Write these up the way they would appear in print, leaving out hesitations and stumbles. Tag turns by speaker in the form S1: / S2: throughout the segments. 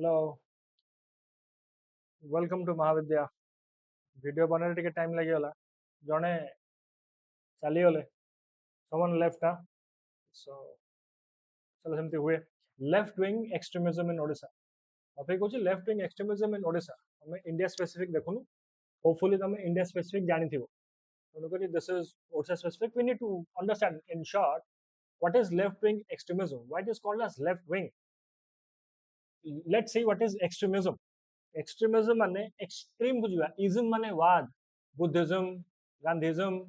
S1: Hello, welcome to Mahavidya. Video बनाने टिके time लगी होला. जने चली होले. Someone left huh? So चलो सेमती हुए. Left wing extremism in Odisha. अभी कुछ left wing extremism in Odisha. हमें India specific देखो नु. Hopefully तमें India specific जानी थी वो. तो this is Odisha specific. We need to understand in short what is left wing extremism. Why it is called as left wing. Let's see what is extremism. Extremism माने extreme बुझिबा. Ism माने वाद. Buddhism, Gandhism,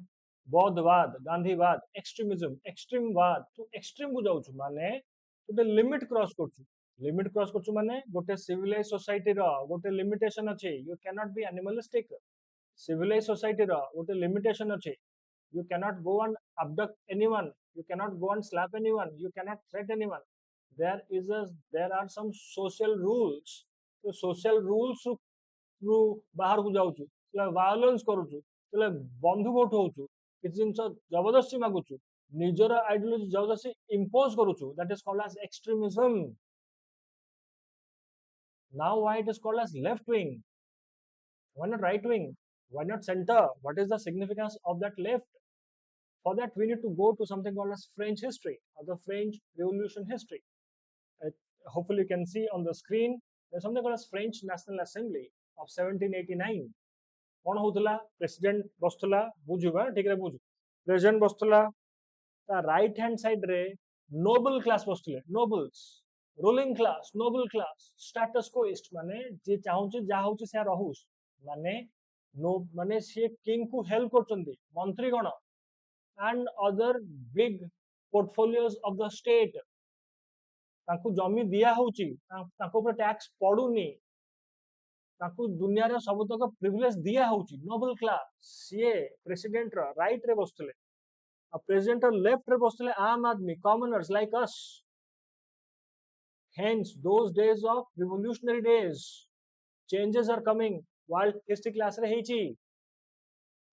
S1: बौद्धवाद, गांधीवाद, extremism, extreme वाद. तो extreme बुझाउछु माने गोटे limit cross करछु. Limit cross करछु माने गोटे civilised society रो गोटे लिमिटेशन अछि. You cannot be animalistic. Civilized society रो गोटे लिमिटेशन अछि. You cannot go and abduct anyone. You cannot go and slap anyone. You cannot threat anyone. There are some social rules. तो social rules ରୁ ବାହାରକୁ ଯାଉଛୁ ତାହେଲେ ଭାয়োଲେନ୍ସ କରୁଛୁ ତାହେଲେ ବନ୍ଧୁକ ଉଠଉଛୁ କିଛି ଜିନିଷ ଜବରଦସ୍ତି ମାଗୁଛୁ ନିଜର ଆଇଡିଓଲୋଜି ଜବରଦସ୍ତି ଇମ୍ପୋଜ କରୁଛୁ that is called as extremism. Now why it is called as left wing? Why not right wing? Why not center? What is the significance of that left? For that we need to go to something called as French history or the French Revolution history. Hopefully you can see on the screen there's something called as French National Assembly of 1789. कौन होतला president बसतला बुझुबा ठीक रे बुझु president बसतला ता right hand side रे noble class बसतले nobles ruling class noble class status quoist माने जे चाहूची जा होची से रहूस माने नो माने से किंग को हेल्प करचंदी मंत्री गण and other big portfolios of the state तांको जमी दिया होची तांको ऊपर टैक्स पडुनी ताकू दुनिया रे सबतक प्रिविलेज दिया होची Nobel class CA president row right रे बसतले आ प्रेसिडेंट रो लेफ्ट रे बसतले आम आदमी commoners like us. Hence those days of revolutionary days changes are coming world history class रे हेची.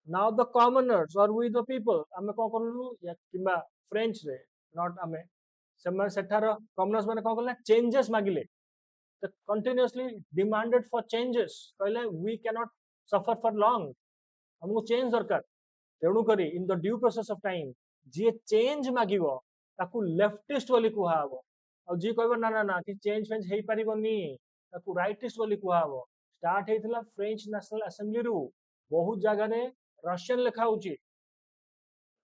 S1: Now the commoners or we the people आमे को करलु या किबा फ्रेंच रे नॉट आमे समय सेठार कॉमनर्स माने को करले changes मागिले continuously demanded for changes. कहले we cannot suffer for long. हमको चेंज दरकार. तेणु करी in the due process of time जे चेंज मागिवो ताकू लेफ्टिस्ट वाली कुहा हबो. और जी कहबो ना ना ना कि चेंज फेंज हेई परिबोनी ताकू राइटिस्ट वाली कुहा हबो. स्टार्ट हेइतला फ्रेंच नेशनल असेंबली रु बहुत जगह रे रशियन लिखा होची.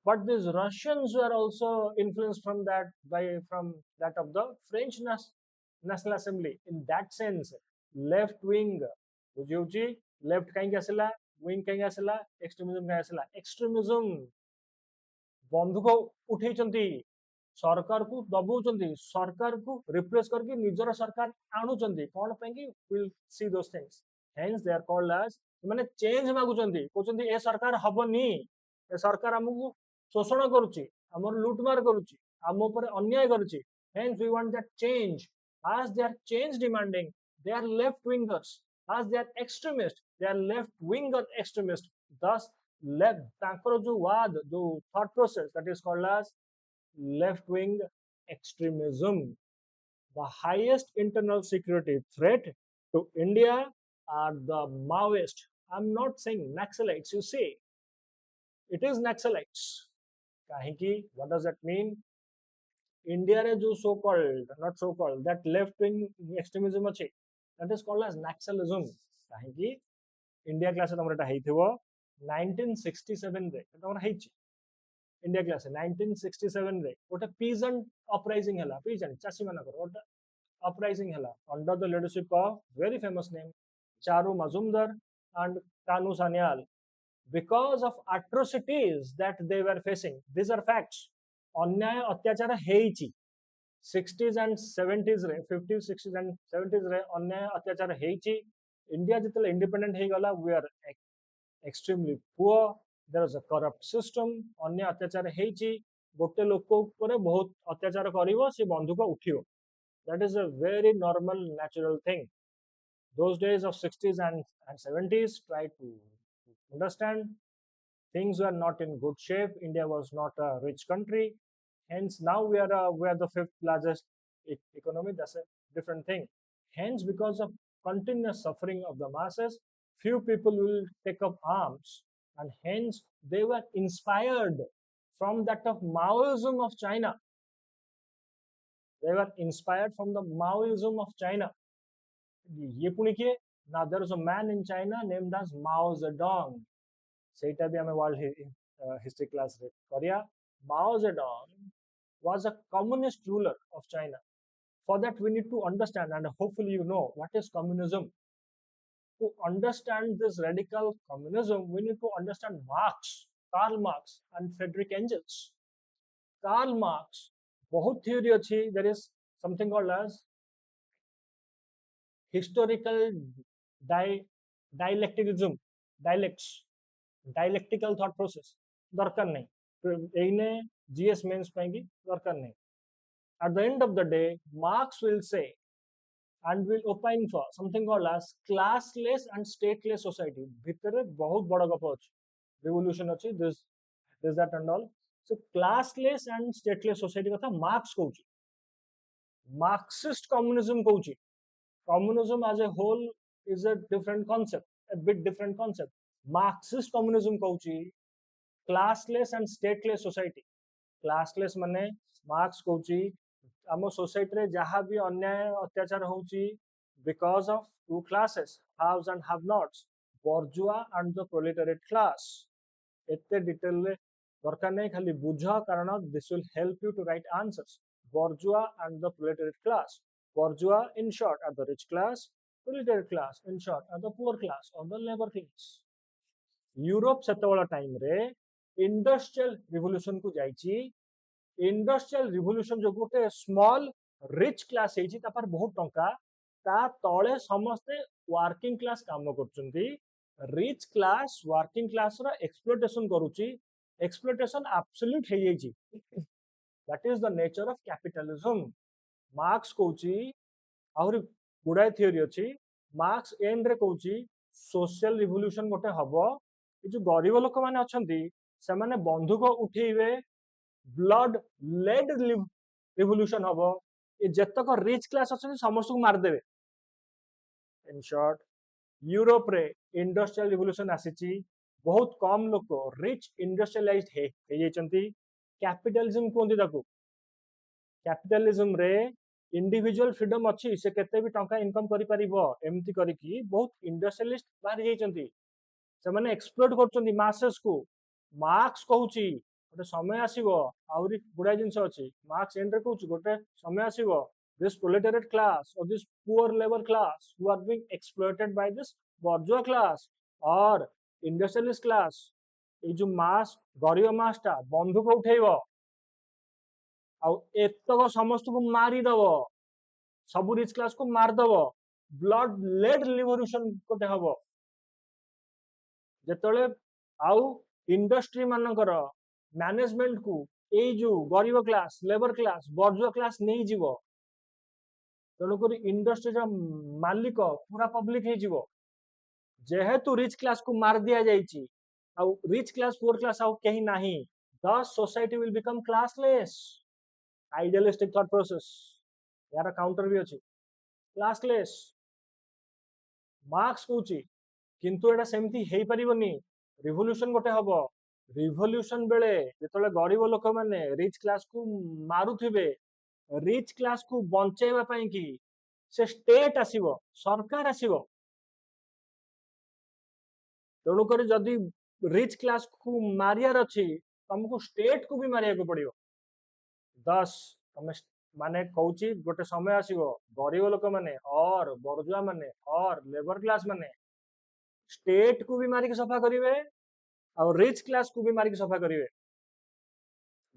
S1: But these Russians were also influenced from that of the French National Assembly. In that sense, left wing बुझिउची लेफ्ट कहीं आसला विंग कहीं आसला एक्सट्रीमिज्म कहीं आसला. एक्सट्रीमिज्म बंधुक उठेइचंती सरकार को दबौचंती सरकार को रिप्लेस करके निजर सरकार आणुचंती कोन पे कि will see those things. Hence they are called as माने चेंज मागुचंती कोचंती ए सरकार हबनी ए सरकार हमकु शोषण करूची हमर लूटमार करूची हम ऊपर अन्याय करूची. Hence we want that change. As they are change demanding, they are left wingers. As they are extremists, they are left winger extremists. Thus, left तांकर जो वाद जो thought process that is called as left wing extremism. The highest internal security threat to India are the Maoists. I'm not saying Naxalites. You say it is Naxalites. Kahinki, what does that mean? India रे जो so called not so called that left wing extremism अछि that is called as Naxalism. काहेकि India class तमरा एटा हेइथिबो 1967 रे तमरा हेइछि India class 1967 रे ओटा peasant uprising हला peasant चासी मानकर ओटा अपराइजिंग हला under the leadership of very famous name Charu Majumdar and Kanu Sanyal because of atrocities that they were facing. These are facts. अन्याय अत्याचार हेइछि 60s and 70s रे 50s 60s and 70s रे अन्याय अत्याचार हेइछि. इंडिया जितले इंडिपेंडेंट हे गला we are extremely poor. There is a corrupt system. अन्याय अत्याचार हेइछि गोटे लोक ऊपर बहुत अत्याचार करिवो से बंधुक उठियो. That is a very normal natural thing. Those days of 60s and 70s try to understand things were not in good shape. India was not a rich country. Hence now we are the fifth largest economy. That's a different thing. Hence, because of continuous suffering of the masses, few people will take up arms, and hence they were inspired from that of Maoism of China. They were inspired from the Maoism of China. ये पुणी किए? Now there is a man in China named as Mao Zedong. ସେଇଟା ବି ଆମେ world history class ରେ କରିବା. Mao Zedong was a communist ruler of China. For that, we need to understand, and hopefully you know, what is communism. To understand this radical communism, we need to understand Marx, Karl Marx, and Friedrich Engels. Karl Marx, बहुत theory अच्छी. There is something called as historical dialecticism, dialectical thought process. दरकार नहीं. एने GS mains पाएंगी दरकार नहीं. At the end of the day, Marx will say and will opine for something called as classless and stateless society. भितर बहुत बड़ा गप अछि. Revolution अछि. This that and all. So classless and stateless society कथा Marx कहउछि. Marxist communism कहउछि. Communism as a whole is a different concept, a bit different concept. Marxist communism कहउछि classless and stateless society. Classless माने Marx कहउछि आम society रे जहाँ भी अन्याय अत्याचार होउछि because of two classes, haves and have nots, bourgeois and the proletariat class. एते detail रे दरकार नहीं, खाली बुझा कारण this will help you to write answers. Bourgeois and the proletariat class. Bourgeois in short are the rich class, proletariat class in short are the poor class or the labor class. Europe सेतबेला time रे industrial revolution को जाइछि. Industrial revolution जो गोटे small rich class हेछि तापर बहुत टंका ता तळे समस्ते वर्किंग क्लास काम करचंती. रिच क्लास वर्किंग क्लास रा एक्सप्लोटेशन करूची. एक्सप्लोटेशन एब्सोल्यूट हे जाइछि. That is the nature of capitalism. Marx कहउची आउर गुडाय थियोरी अछि. मार्क्स एंड रे कहउची सोशल रिवोल्यूशन गोटे हबो. ए जो गरीब लोक माने अछंती से माने बंधुक उठेइबे. ब्लड लेड रिवोल्यूशन हबो. ए जतक रिच क्लास अछंती समस्त को मार देबे. इन शॉर्ट यूरोप रे इंडस्ट्रियल रिवोल्यूशन आसीची. बहुत कम लोक रिच इंडस्ट्रियलाइज्ड हे जाइछंती. कैपिटलिज्म कोंती ताको. कैपिटलिज्म रे इंडिविजुअल फ्रीडम अच्छी. से केते भी टंका इनकम करि परिबो एमती करिकी बहुत इंडस्ट्रियलिस्ट बाहर जाइछंती. से माने एक्सप्लोइट करछंती मासेस को. मार्क्स कहउची गोटे समय आसीबो आउरी बुढा जिंस अछि. मार्क्स एंड रे कहउची गोटे समय आसीबो this proletariat class or this poor labor class who are being exploited by this bourgeois class or industrialist class. ए जो मास गरीब मास टा बंधुक उठेइबो आ एतक समस्त को मारी दबो. सब रिच क्लास को मार दबो. ब्लड लेड रिवोल्यूशन कोटे हबो. जेतले आउ इंडस्ट्री मानकर मैनेजमेंट को ए जो गरीब class labour class bourgeois class नहीं जीवो. तेणुक इंडस्ट्री मालिक पूरा पब्लिक हो. जेहेतु रिच क्लास को मार दिया जाइछि आउ रिच क्लास पुअर क्लास आउ कहीं नाही. thus society will become classless. Idealistic thought process यार काउंटर भी अछि. क्लासलेस मार्क्स कहउछि किंतु एटा सेमती हेई परिबनी. रिवोल्यूशन गोटे हबो. रिवोल्यूशन बेले जेतले गरीब लोक माने रिच क्लास को मारुथिबे. रिच क्लास को बंचेबा पई कि से स्टेट आसीबो, सरकार आसीबो. तेणु करी जदि रिच क्लास को मारियार अछि तुमको स्टेट को भी मारिया को पड़ियो. दस तमे माने कहउछि गोटे समय आसीबो गरीब लोक माने और बोर्जुआ माने और लेबर क्लास माने स्टेट को भी मारिक सफा करिवे और रिच क्लास को भी मारिक सफा करिवे.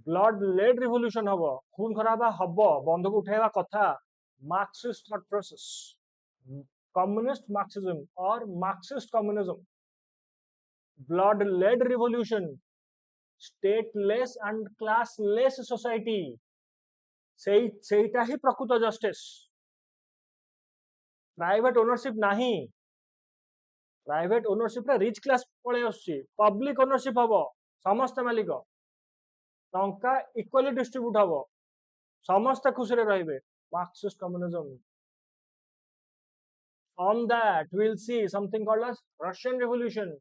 S1: ब्लड लेड रिवोल्यूशन हबो. खून खराबा हबो. बंधुक उठेवा कथा. Marxist thought process, communist Marxism और Marxist communism. Blood led revolution, stateless and classless society. सेईटा ही प्रकृत जस्टिस. प्राइवेट ओनरशिप नाही. प्राइवेट ओनरशिप रे रिच क्लास पळे आछि. पब्लिक ओनरशिप हबो. समस्त मालिक टंका इक्वली डिस्ट्रीब्यूट हबो. समस्त खुशी रे रहिबे. Marxist communism. On that, we'll see something called as Russian Revolution.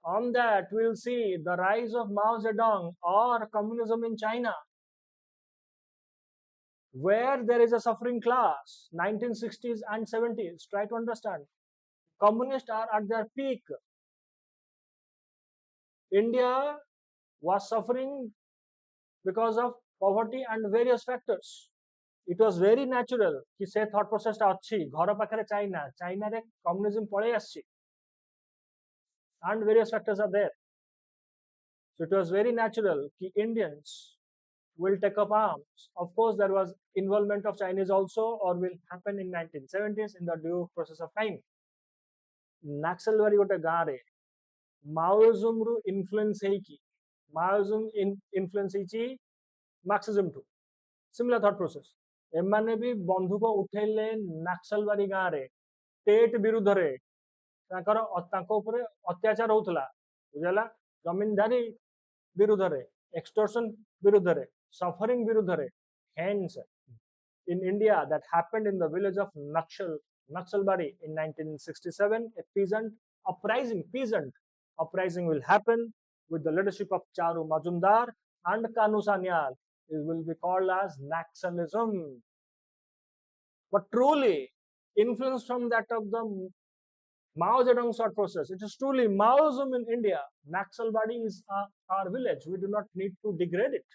S1: On that, we'll see the rise of Mao Zedong or communism in China, where there is a suffering class, 1960s and 70s. Try to understand. Communists are at their peak. India was suffering because of poverty and various factors. It was very natural कि से thought process टा अच्छी घर पाखरे China रे communism पळेई आछि and various factors are there. So it was very natural कि Indians will take up arms. Of course, there was involvement of Chinese also, or will happen in 1970s in the due process of time. Naxalbari गोटे गाँ रे Maoism रु influence हेकी Maoism influence हेची Marxism to similar thought process एमाने भी बंधुक उठेले नाक्सलबारी गाँ रे स्टेट विरुद्ध रे ताकर ताको ऊपर अत्याचार होतला बुझला जमींदारी विरुद्ध रे एक्सटॉर्शन विरुद्ध रे सफरिंग विरुद्ध रे hence in India that happened in the village of Naxalbari in 1967 a peasant uprising will happen with the leadership of Charu Majumdar and Kanu Sanyal. It will be called as Naxalism. But truly, influence from that of the Mao Zedong thought process. It is truly Maoism in India. Naxalbari is our village. We do not need to degrade it.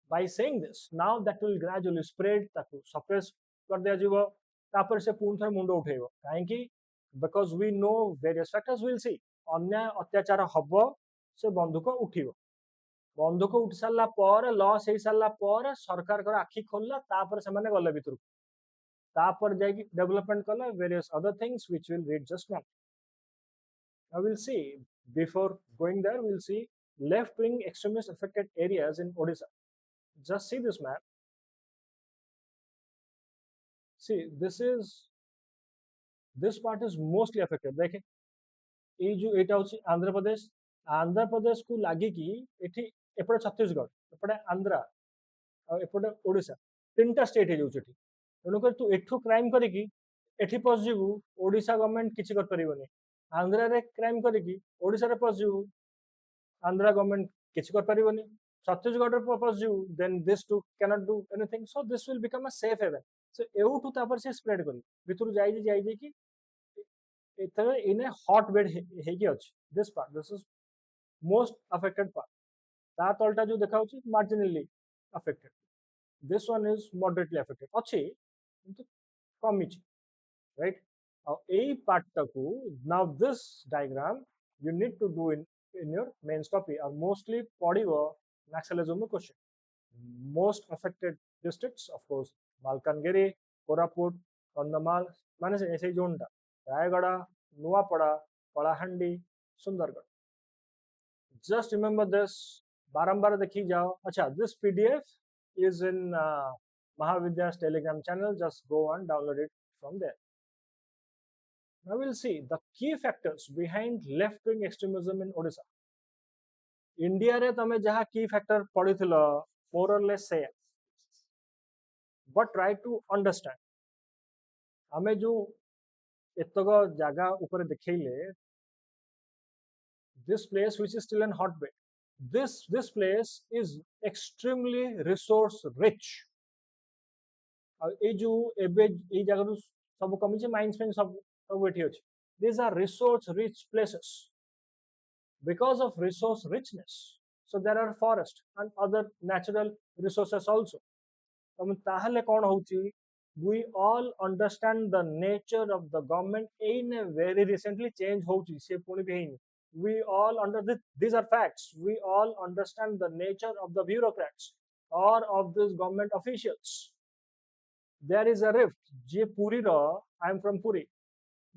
S1: By saying this, now that will gradually spread, ताकू suppress कर दिया जीवो, तापर से पूर्ण थे मुंडो उठेगो. काहेंकि because we know various factors we'll see. अन्याय अत्याचार हबो से बंधुक उठिबो. बंधुक उठ साला पर लॉस हे साला पर सरकार कर आखी खोलला तापर से माने गले भितर तापर जाई डेवलपमेंट कला various other things which we'll read just now. Now we'll see, before going there, we'll see left-wing extremist affected areas in Odisha. Just see this map. See, this part is mostly affected. देखें, ये जो एटा होची आंध्र प्रदेश को लागी कि एठी एपटे छत्तीसगढ़, एपटे आंध्रा, और एपटे ओडिशा, तीनटा स्टेट है जोची एठी. तेणुकर तू एठू क्राइम करिकी एठी पहुंचीबू ओडिशा गवर्नमेंट किछि कर परिबनी. आंध्रा रे क्राइम करिकी ओडिशा रे पहुंचीबू आंध्रा गवर्नमेंट किछि कर परिबनी. Chhattisgarh purpose you, then this too cannot do anything. So this will become a safe haven. So एवठू तापर से स्प्रेड करी भितर जाई कि इतने इन ए हॉटबेड हेकी अछि. This part, this is most affected part. ता तलटा जो देखा होछि marginally affected. This one is moderately affected. अछि किंतु कमिछि, right? अब एई पार्ट टाकू now this diagram you need to do in your mains copy or mostly पढिबो Naxalism question. Most affected districts, of course, Malkangiri, Koraput, Kandhamal, माने से ऐसे zone टा Raigarh, Nuapada, Kalahandi, Sundargarh. Just remember this. बारंबार देखी जाओ. अच्छा, this PDF is in Mahavidya's Telegram channel. Just go and download it from there. Now we'll see the key factors behind left-wing extremism in Odisha. India रे तमे जहा की फैक्टर पढ़िथिलो मोर और लेस से बट ट्राई टू अंडरस्टैंड हमें जो एतक जगह ऊपर देखैले this place which is still an hotbed, this place is extremely resource rich. ए जो एबे ए जगह रु सब कमी छै माइंस में सब एठी अछि. These are resource rich places. Because of resource richness, so there are forests and other natural resources also. ताहले कौन होची, we all understand the nature of the government in a very recently change होची से पुणी भी नहीं. We all these are facts. We all understand the nature of the bureaucrats or of these government officials. There is a rift. J Puri ro, I am from Puri.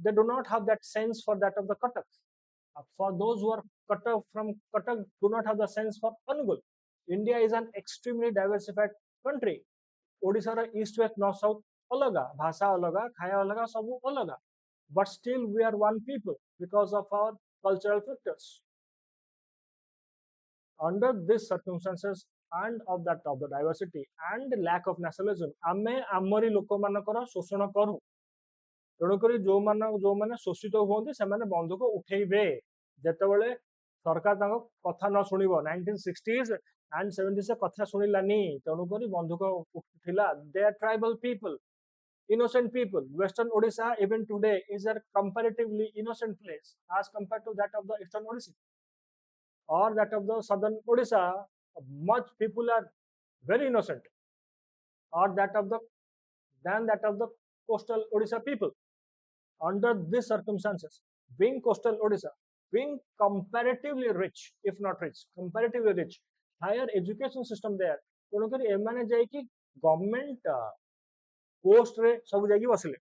S1: They do not have that sense for that of the Cuttack. For those who are cut off from Cuttack do not have the sense for Angul. India is an extremely diversified country. Odisha ra east west north south alaga, bhasha alaga, khaya alaga, sabu alaga. But still we are one people because of our cultural factors. Under these circumstances, and of the diversity and lack of nationalism आमे आमरी लोक मानकर शोषण करू तेणुकरी जो माने शोषित हुए से बंधुक उठेबे जितेबाला सरकार कथा न शुणव 1960s and 70s कथा शुणिलानी तेणुकरी बंधुक उठिला they are tribal people innocent people. Western Odisha even today is a comparatively innocent place as compared to that of the Eastern Odisha or that of the Southern Odisha. Much people are very innocent or that of the than that of the coastal Odisha people. Under these circumstances, being coastal Odisha, being comparatively rich, if not rich, comparatively rich, higher education system there, तेणुकरी एमाने जाइकी government post रे सब जाइकी बसिले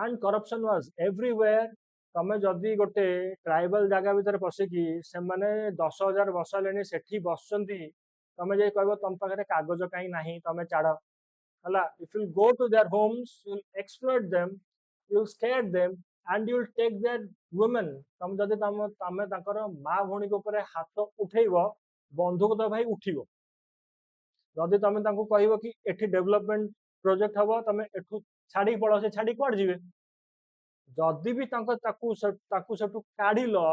S1: and corruption was everywhere. तमे जदि गोटे tribal जगह भीतर पशिकी से माने 10,000 बसले सेठी बसचंती तमे जे कहबो तम पाखरे कागज काई नाही तमे चाड़ हला if you go to their homes you'll exploit them you'll scare them and you'll take their women तम जदि तमे ताकर मा भणी को ऊपर हाथ उठेइबो बंधुक तो भाई उठिबो जदि तमे तांको कहबो कि एठी डेवलपमेंट प्रोजेक्ट हबो तमे एठू छाड़ी पड़ो से छाड़ी कोड जिवे जदि भी ताकू सेटू काढिलो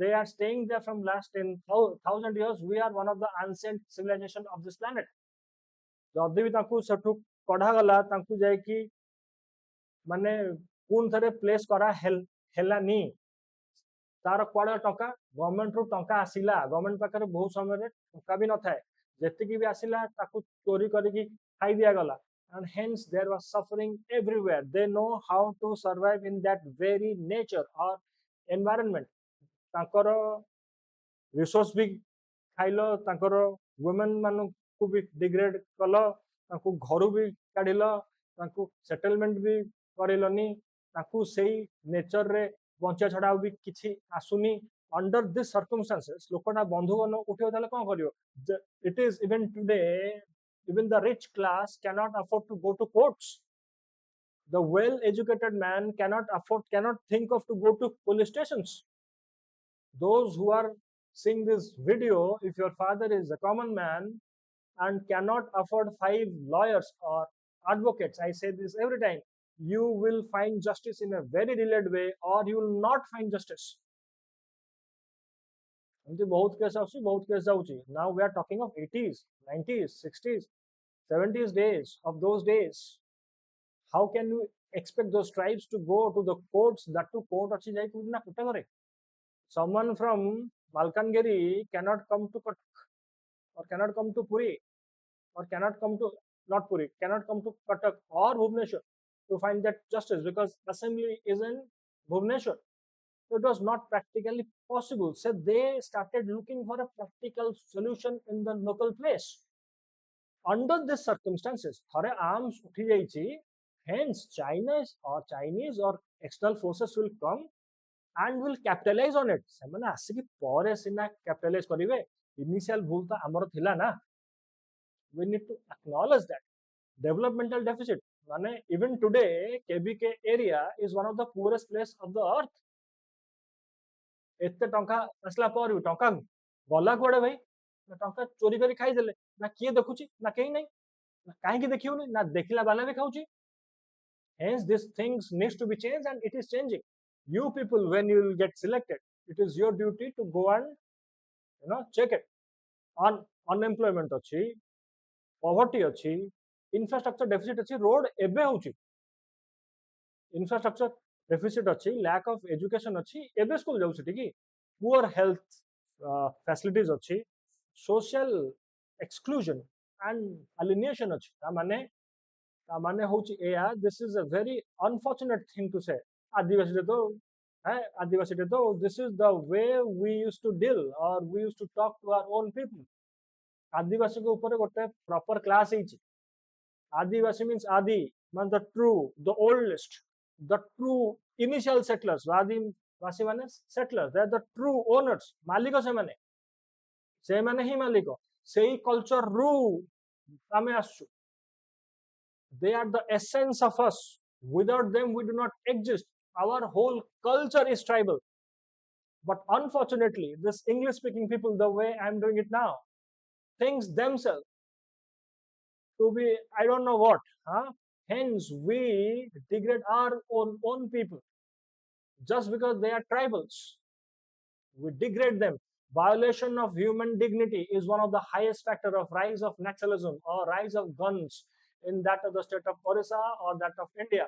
S1: they are staying there from last 10,000 years we are one of the ancient civilization of this planet जदि भी ताकू सेटू कढा गला ताकू जाय कि माने कोन थरे प्लेस करा हेलानी तार कोड टका गवर्नमेंट रो टका आसिला गवर्नमेंट पाखरे बहुत समय रे टका भी न थाए जेतिकी भी आसिला ताकू चोरी करिकी खाई दिया गला and hence there was suffering everywhere they know how to survive in that very nature or environment Takar resource भी खाइलो ताकर वुमेन मानु को भी डिग्रेड कलो ताकू घरु भी काढिलो ताकू सेटलमेंट भी करिलोनी ताकू सेही नेचर रे बंचा छडा भी किछि आसुनी under this circumstances लोकटा बंधु बन उठियो ताले कोन करियो it is even today even the rich class cannot afford to go to courts the well educated man cannot think of to go to police stations those who are seeing this video if your father is a common man and cannot afford 5 lawyers or advocates I say this every time you will find justice in a very delayed way or you will not find justice बहुत case बहुत case जाउची now we are talking of 80s 90s 60s 70s days of those days how can you expect those tribes to go to the courts that to court achi jai na kuta kare someone from Malkangiri cannot come to Katak or cannot come to Puri or cannot come to not Puri cannot come to Katak or Bhubaneswar to find that justice because assembly is in Bhubaneswar it was not practically possible so they started looking for a practical solution in the local place under these circumstances thare arms uthi jaichi hence Chinese or external forces will come and will capitalize on it semane asiki pore sina capitalize karibe initial bhul ta amar thila na we need to acknowledge that developmental deficit mane even today KBK area is one of the poorest place of the earth एते टंका असला पर टंका गला कोडे भाई टंका चोरी करी खाई देले ना किए देखुची ना केही नहीं ना काहे की देखियोनी ना देखिला बाला भी खाउची hence these things needs to be changed and it is changing you people when you will get selected it is your duty to go and check it on unemployment अछि poverty अछि infrastructure deficit अछि road एबे होची infrastructure deficit अच्छी lack of education अच्छी एबे school जाऊ छिटी की poor health facilities अच्छी social exclusion and alienation अच्छी ता माने होची एया this is a very unfortunate thing to say आदिवासी तो this is the way we used to deal or we used to talk to our own people आदिवासी के ऊपर गोटे proper class हिची आदिवासी means adi means the true the oldest the true initial settlers आदिवासी माने settlers they are the true owners मालिक से माने ही मालिक सेही culture रू आमे आसु they are the essence of us without them we do not exist our whole culture is tribal but unfortunately this English speaking people the way I am doing it now things themselves to be I don't know what. Huh? Hence, we degrade our own people just because they are tribals. We degrade them. Violation of human dignity is one of the highest factor of rise of Naxalism or rise of guns in that of the state of Odisha or that of India.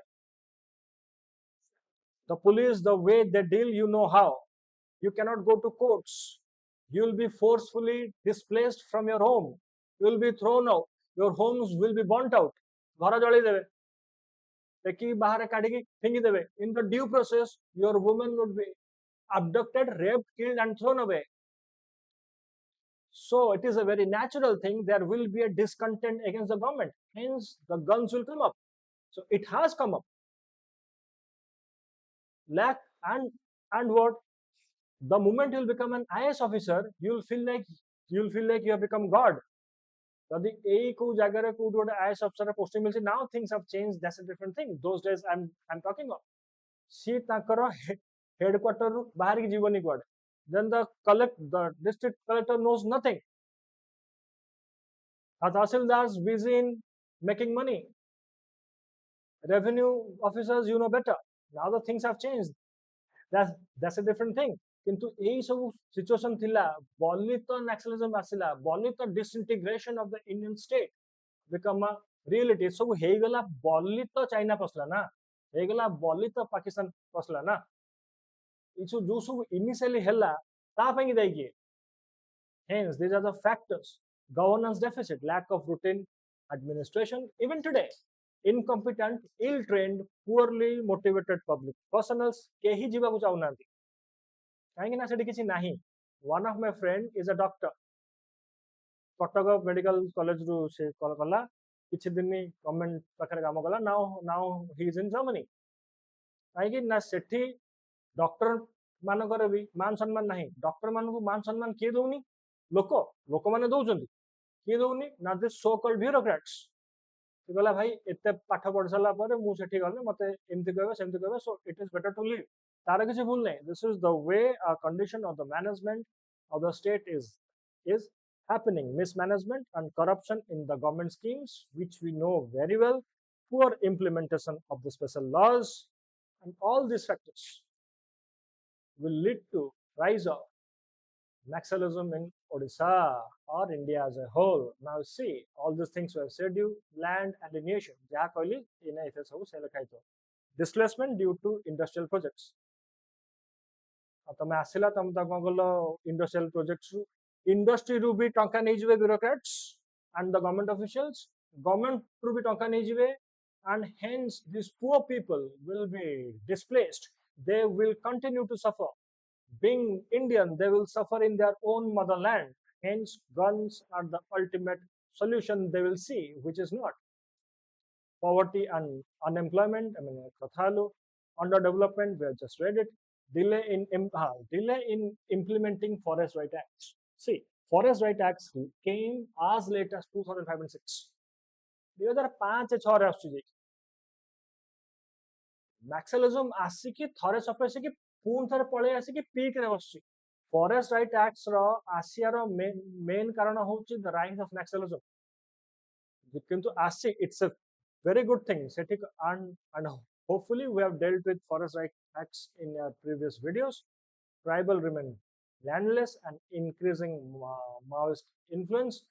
S1: The police, the way they deal, you know how. You cannot go to courts. You will be forcefully displaced from your home. You will be thrown out. Your homes will be burnt out. ଘର ଜଳେଇଦେବେ ଟେକି ବାହାରେ କାଢିକି ଫିଙ୍ଗିଦେବେ. In the due process, your woman would be abducted, raped, killed, and thrown away. So it is a very natural thing. There will be a discontent against the government. Hence, the guns will come up. So it has come up. Lack and what? The moment you'll become an IS officer, you'll feel like you have become God. ଯଦି ଏଇ କୋଉ ଜାଗାରେ କୋଉଠି ଗୋଟେ IS officer posting ମିଳିଛି, now things have changed. That's a different thing. Those days I'm talking of. ସିଏ ତାଙ୍କର headquarter ରୁ ବାହାରିକି ଯିବନି କୁଆଡେ. Then the district collector knows nothing. The Tahsildars busy in making money. Revenue officers, you know better. Now the things have changed. That's a different thing. किंतु यही सब situation थिला बोली तो नैक्सलिज्म आसिला बोली तो disintegration of the Indian state become a reality सब हे गला बोली तो चाइना पसला ना हे गला बोली तो पाकिस्तान पसला ना इछु जो सब इनिशियली हला ता पई दाई के hence these are the factors governance deficit lack of routine administration even today incompetent ill trained poorly motivated public personnel केही जीवा को चाउनांती कहीं सेठी किसी नहीं one of my friend is a doctor Cuttack medical college रु से कॉल कला किछि दिन गवर्नमेंट पाखरे काम कला now he is in Germany कहीं ना सेठी डॉक्टर मानकर भी मान सम्मान नहीं डॉक्टर मान को मान सम्मान किए दउनी लोक माने दउचंदी किए दउनी ना दे सो कॉल्ड ब्यूरोक्रेट्स गला भाई एते पाठ पढ़ साला पर मु सेठी गले मते एमती कहबे सेमती कहबे so it is better to leave तार किसी भूल नहीं this is the way condition of the management of the state is happening mismanagement and corruption in the government schemes which we know very well poor implementation of the special laws and all these factors will lead to rise of Naxalism in Odisha or India as a whole. Now see, all these things we have said you, land alienation. Jaha कहली इने इथे सब से लिखाइतो. Displacement due to industrial projects. तमे आसिला तम ता कोन गलो industrial projects industry रू भी टंका नै जिवे bureaucrats and the government officials government रू भी टंका नै जिवे and hence these poor people will be displaced. They will continue to suffer. Being Indian, they will suffer in their own motherland. Hence, guns are the ultimate solution they will see, which is not. Poverty and unemployment, I mean, underdevelopment, we have just read it. Delay in implementing Forest Right Acts. See, Forest Right Acts came as late as 2005 and 6. 2005-6 रे आसुची Naxalism आसिकी थरे सफेसी की पूर्ण थर पळे आसिकी peak रे बसची forest right acts रो आसिया रो main कारण होची द राइज ऑफ नैक्सलिज्म किंतु आसी it's a very good thing Sethi and hopefully we have dealt with forest right acts in our previous videos tribal remain landless and increasing Maoist influence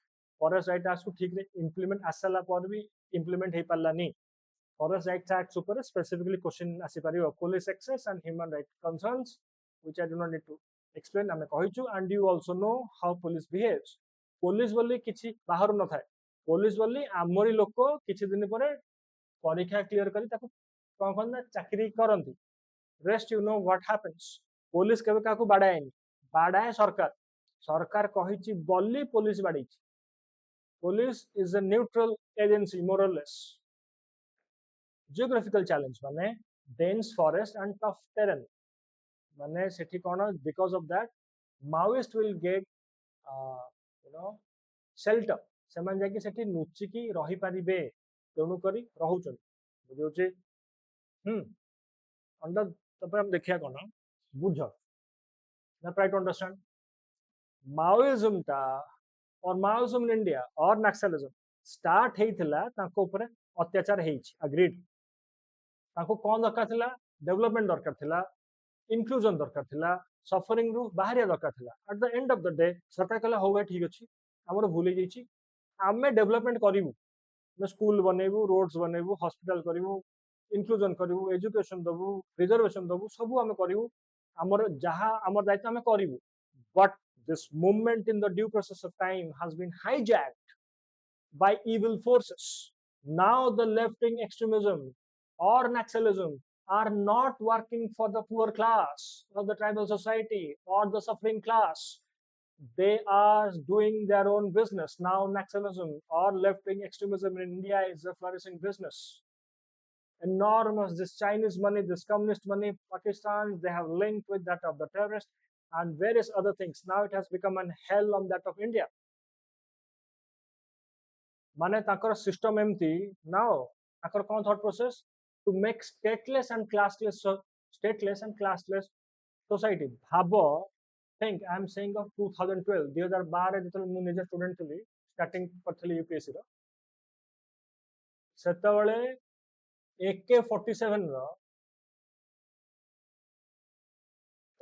S1: forest right acts को ठीक रे implement आसला पर भी implement हे पाला नहीं Forest Rights Act super specifically question asiparibo police access and human rights concerns which I do not need to explain ame kahichu and you also know how police behaves police बोली किछि बाहर न थाए police बोली आमरी लोक किछि दिन परे परीक्षा क्लियर करी ताको कोन कोन ना चाकरी करंती rest you know what happens police केबे काको बाडायनी बाडाय सरकार कहिछि बोली police बाडीछि police is a neutral agency more or less geographical challenge माने dense forest and tough terrain माने सेठी कोन because of that Maoist will get shelter सेमान जाकी सेठी नुची की रही परिबे तेनु करी रहउचन बुझौचे अंडर तपर हम देखिया कोन बुझ ना ट्राई टू अंडरस्टैंड Maoism ता or Maoism in India or Naxalism start ହେଇଥିଲା ତାଙ୍କ ଉପରେ ଅତ୍ୟାଚାର ହେଇଛି agreed ତାଙ୍କୁ କଣ ଦରକାର ଥିଲା development ଦରକାର ଥିଲା inclusion ଦରକାର ଥିଲା suffering ରୁ ବାହାରିବା ଦରକାର ଥିଲା at the end of the day ସରକାର କହିଲା ହଉ ଭାଇ ଠିକ ଅଛି ଆମର ଭୁଲ ହେଇଯାଇଛି ଆମେ development କରିବୁ ସ୍କୁଲ ବନେଇବୁ ରୋଡ୍ସ ବନେଇବୁ ହସ୍ପିଟାଲ କରିବୁ inclusion କରିବୁ education ଦବୁ reservation ଦବୁ ସବୁ ଆମେ କରିବୁ ଆମର ଯାହା ଆମର ଦାୟିତ୍ୱ ଆମେ କରିବୁ but this movement in the due process of time has been hijacked by evil forces. Now the left-wing extremism or Naxalism are not working for the poor class or the tribal society or the suffering class. They are doing their own business. Now Naxalism or left-wing extremism in India is a flourishing business. Enormous, this Chinese money, this communist money, Pakistan, they have linked with that of the terrorists and various other things. Now it has become an hell on that of India. माने ताकर system एमती now ताकर कोन thought process to make stateless and classless society भाबो think I am saying of 2012 2012 जेतल मु निजे student थली starting करथली यूपीएससी रो सेतबेले AK-47 रो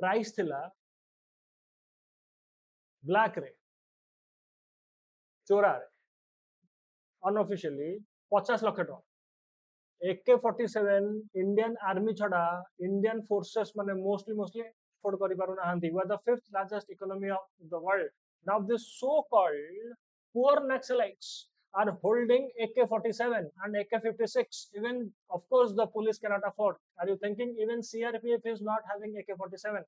S1: प्राइस थिला ब्लैक रे चोरा रे unofficially 50 लाख टका AK-47 इंडियन आर्मी छड़ा इंडियन फोर्सेस माने मोस्टली अफोर्ड करि पारु नाहंती we are the fifth largest economy of the world now this so called poor Naxalites are holding AK-47 and AK-56 even of course the police cannot afford are you thinking even CRPF is not having AK-47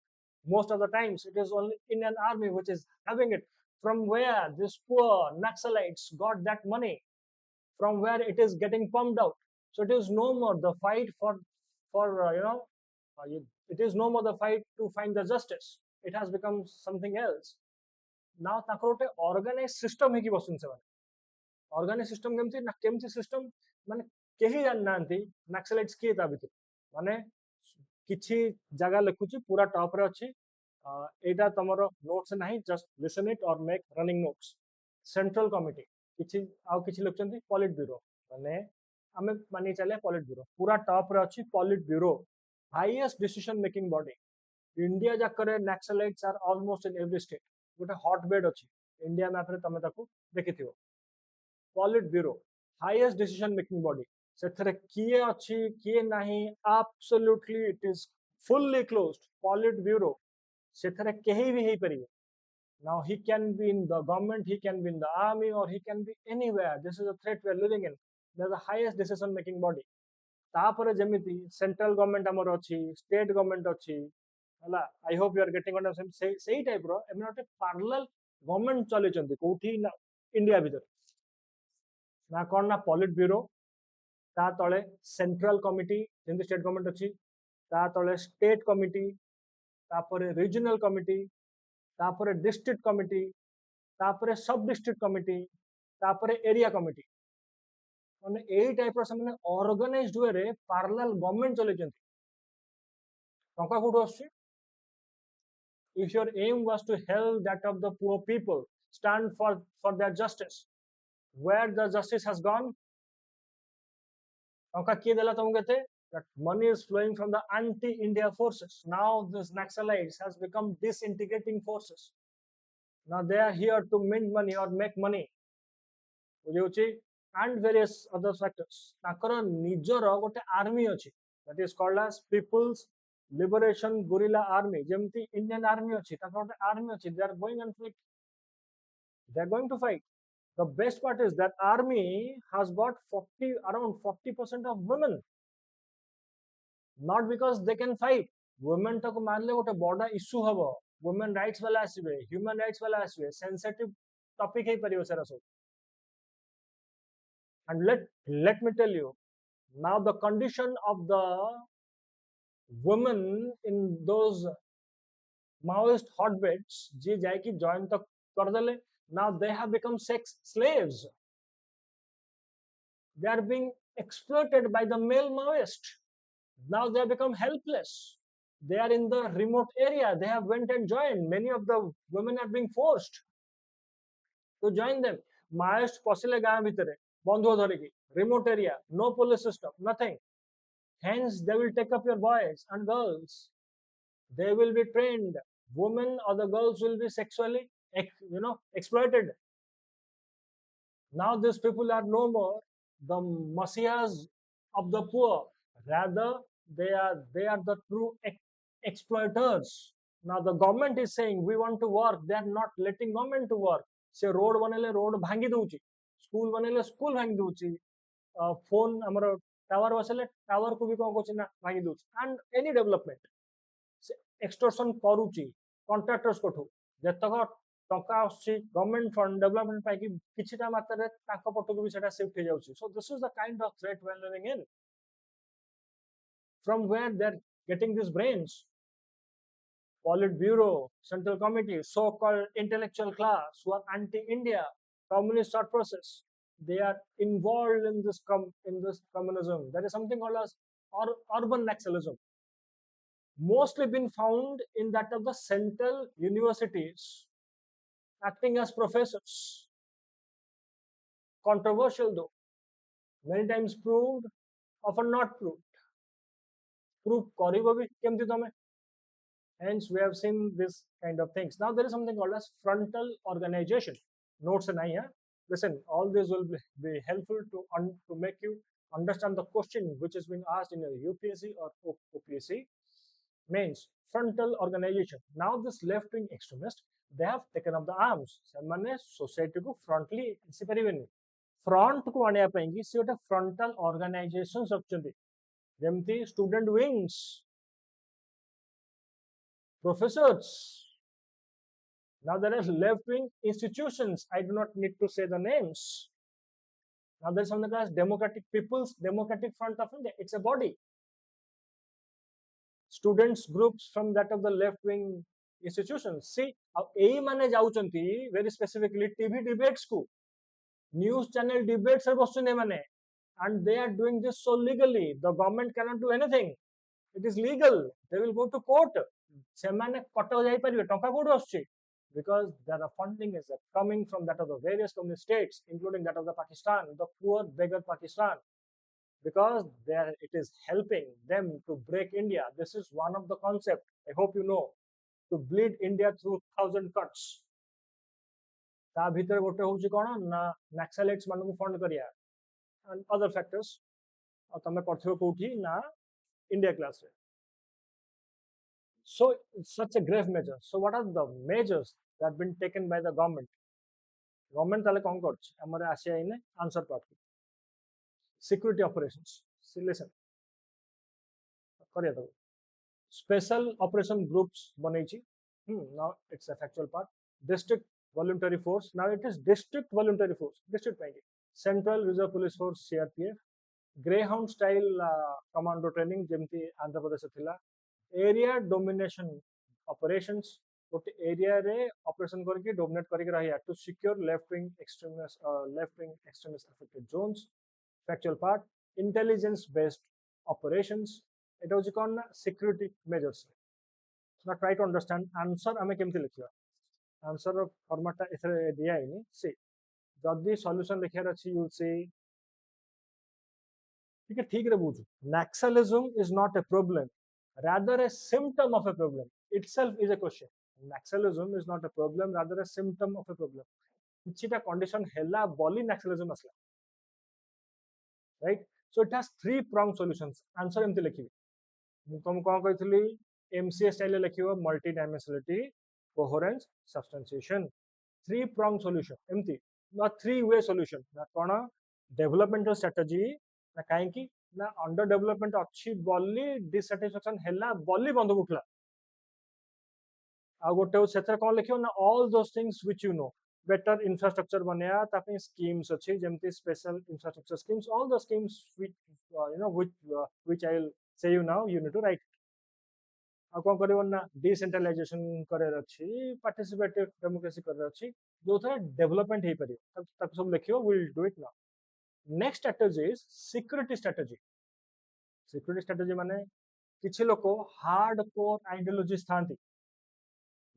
S1: most of the times it is only Indian army which is having it from where this poor Naxalites got that money from where it is getting pumped out. So it is no more the fight for it is no more the fight to find the justice. It has become something else. Now ताकर गोटे organized system है कि बसुन से माने organized system केमती system माने केही जान नांती Naxalites किए ता भितर माने किछि जगह लिखुची पूरा टॉप रे अछि एटा तमरो नोट्स नाही just listen it or make running notes. Central committee किछि आउ किछि लिखचंती पॉलिट ब्यूरो माने हमें मानी चले पॉलिट ब्यूरो पूरा टॉप रे अछि politburo highest decision making body India जाकरे Naxalites are almost in every state गोटे हॉटबेड अछि इंडिया मैप रे तमे ताकू देखिथिबो politburo highest decision making body सेथरे किए अछि किए नाही absolutely it is fully closed politburo सेथरे केही भी हेई परिबो. Now he can be in the government, he can be in the army, or he can be anywhere. This is a threat we are living in. They are the highest decision-making body. तापरे जेमिति central government हमर अछि, state government अछि, हला. I hope you are getting what I'm saying. Say type रो am not a parallel government चले चंती कोठी ना इंडिया भीतर. ना कोन ना पॉलिट ब्यूरो ता तळे सेंट्रल कमिटी जेंति स्टेट गवर्नमेंट अछि, ता तळे स्टेट कमिटी, तापरे रीजनल कमिटी, तापरे डिस्ट्रिक्ट कमिटी, तापरे सब डिस्ट्रिक्ट कमिटी, तापरे एरिया कमिटी माने एई टाइप रो से ऑर्गेनाइज्ड वे रे पैरेलल गवर्नमेंट चले जंती टका कोठो आसी if your aim was to help that of the poor people stand for their justice where the justice has gone टका किए देला तुम केते that money is flowing from the anti-India forces. Now this Naxalites has become disintegrating forces. Now they are here to mint money or make money. And various other factors. ताकर निजर गोटे army अछि that is called as People's Liberation Guerrilla Army. जेमती Indian army अछि ताकर गोटे army अछि. They are going and fight. They are going to fight. The best part is that army has got around 40% of women. Not because they can fight. Women तक मानले गोटे बड़ा issue हबो. Women rights वाला आसीबे, human rights वाला आसीबे, sensitive topic है परियो सेरा सब. And let me tell you, now the condition of the women in those Maoist hotbeds, J जायकी join तक कर देले, now they have become sex slaves. They are being exploited by the male Maoist. Now they have become helpless. They are in the remote area. They have went and joined. Many of the women are being forced. to join them. Maoist posile gaଁ ଭିତରେ ବନ୍ଧୁକ ଧରିକି, remote area, no police system, nothing. Hence, they will take up your boys and girls. They will be trained. Women or the girls will be sexually, exploited. Now these people are no more the messiahs of the poor. Rather, they are the true exploiters. Now the government is saying we want to work. They are not letting government to work. Se road banele road bhangi dଉଛି, school banele school bhangi ଦଉଛି, phone ଆମର tower ବସେଲେ tower को भी कौन କରୁଛି ना ଭାଙ୍ଗି ଦଉଛି, and any development ସେ extortion କରୁଛି contractors कोठू ଯେତକ ଟଙ୍କା ଆସୁଛି ଗଭର୍ଣ୍ଣମେଣ୍ଟ ଫଣ୍ଡ ଡେଭଲପମେଣ୍ଟ ପାଇଁ କିଛିଟା ମାତ୍ରାରେ ତାଙ୍କ ପଟକୁ ବି ସେଟା ଶିଫ୍ଟ ହେଇଯାଉଛି. So this is the kind of threat we are living in. From where they are getting these brains? Politburo, Central Committee, so-called intellectual class who are anti-India, communist thought process. They are involved in this communism. There is something called as urban Naxalism, mostly been found in that of the central universities, acting as professors. Controversial though, many times proved, often not proved. Proof karibo bhi kemti tame. Hence, we have seen this kind of things. Now, there is something called as frontal organization. Notes and I, listen, all this will be helpful to make you understand the question which is being asked in a UPSC or OPSC. Means frontal organization. Now, this left-wing extremists, they have taken up the arms. Semane society को frontally ଆସିପାରିବେନି. Front को आने पाएंगी से ଗୋଟେ frontal organizations ରଖିଛନ୍ତି. ଯେମିତି student wings, professors. Now there are left-wing institutions. I do not need to say the names. Now there is something called Democratic People's Democratic Front of India. It's a body. Students groups from that of the left-wing institutions. See, एई माने जाउचंती very specifically TV debates को, news channel debates are बसुने माने, and they are doing this so legally. The government cannot do anything. It is legal. They will go to court. ସେମାନେ କଟକ ଯାଇପାରିବେ, ଟଙ୍କା କୋଉଠୁ ଆସୁଛି? Because their funding is coming from that of the various communist states, including that of the Pakistan, the poor beggar Pakistan, because it is helping them to break India. This is one of the concepts, I hope you know, to bleed India through 1,000 cuts. ତା ଭିତରେ ଗୋଟେ ହଉଛି କଣ ନା Naxalites ମାନଙ୍କୁ fund କରିବା and other factors. ଆଉ ତମେ ପଢିଥିବ କୋଉଠି ନା India class ରେ. So it's such a grave measure. So what are the measures that have been taken by the government? Government ताले कौन करछ? हमारे आशिया इने answer part. Security operations. See, listen. करिया तो. Special operation groups बनेची. Now it's a factual part. District voluntary force. Now it is district voluntary force. District पाएंगे. Central Reserve Police Force CRPF. Greyhound style commando training जेमती Andhra Pradesh थिला. Area domination operations. गोटे area रे operation करके dominate करके रहिया to secure left-wing extremist affected zones. Factual part. Intelligence based operations. It was called security measures. Now try to understand answer हमें केमती लिखिया. Answer format टा इथरे दिया है नी. See, जल्दी solution लिखिया रची you will say. ठीक रे बुझो. Naxalism is not a problem, rather a symptom of a problem. Itself is a question. Naxalism is not a problem, rather a symptom of a problem. किछिटा condition हैला बोली Naxalism असला. Right? So it has 3-pronged solutions. Answer एमती लिखिबी. मु तुम कौन कहितली MCA style लिखिबो multidimensionality, coherence, substantiation. 3-pronged solution. एमती. Not 3-way solution. ना कोन developmental strategy ना काहे की ना अंडर डेवलपमेंट अच्छी बोली डिससैटिस्फैक्शन हैला बोली बंद उठला. आ गोटे सेथर कोन लिखियो ना all those things which you know. Better infrastructure बनया तापे स्कीम्स अछि जेमती special infrastructure schemes, all the schemes which which I will say you now you need to write. आ कोन करियो ना डिसेंट्रलाइजेशन करे अछि, पार्टिसिपेटिव डेमोक्रेसी करे अछि, जो थरा डेवलपमेंट हे परियो तब सब लिखियो. We will do it now. Next strategy is security strategy. Security strategy माने किछि लोको हार्ड कोर आइडियोलॉजीज थांती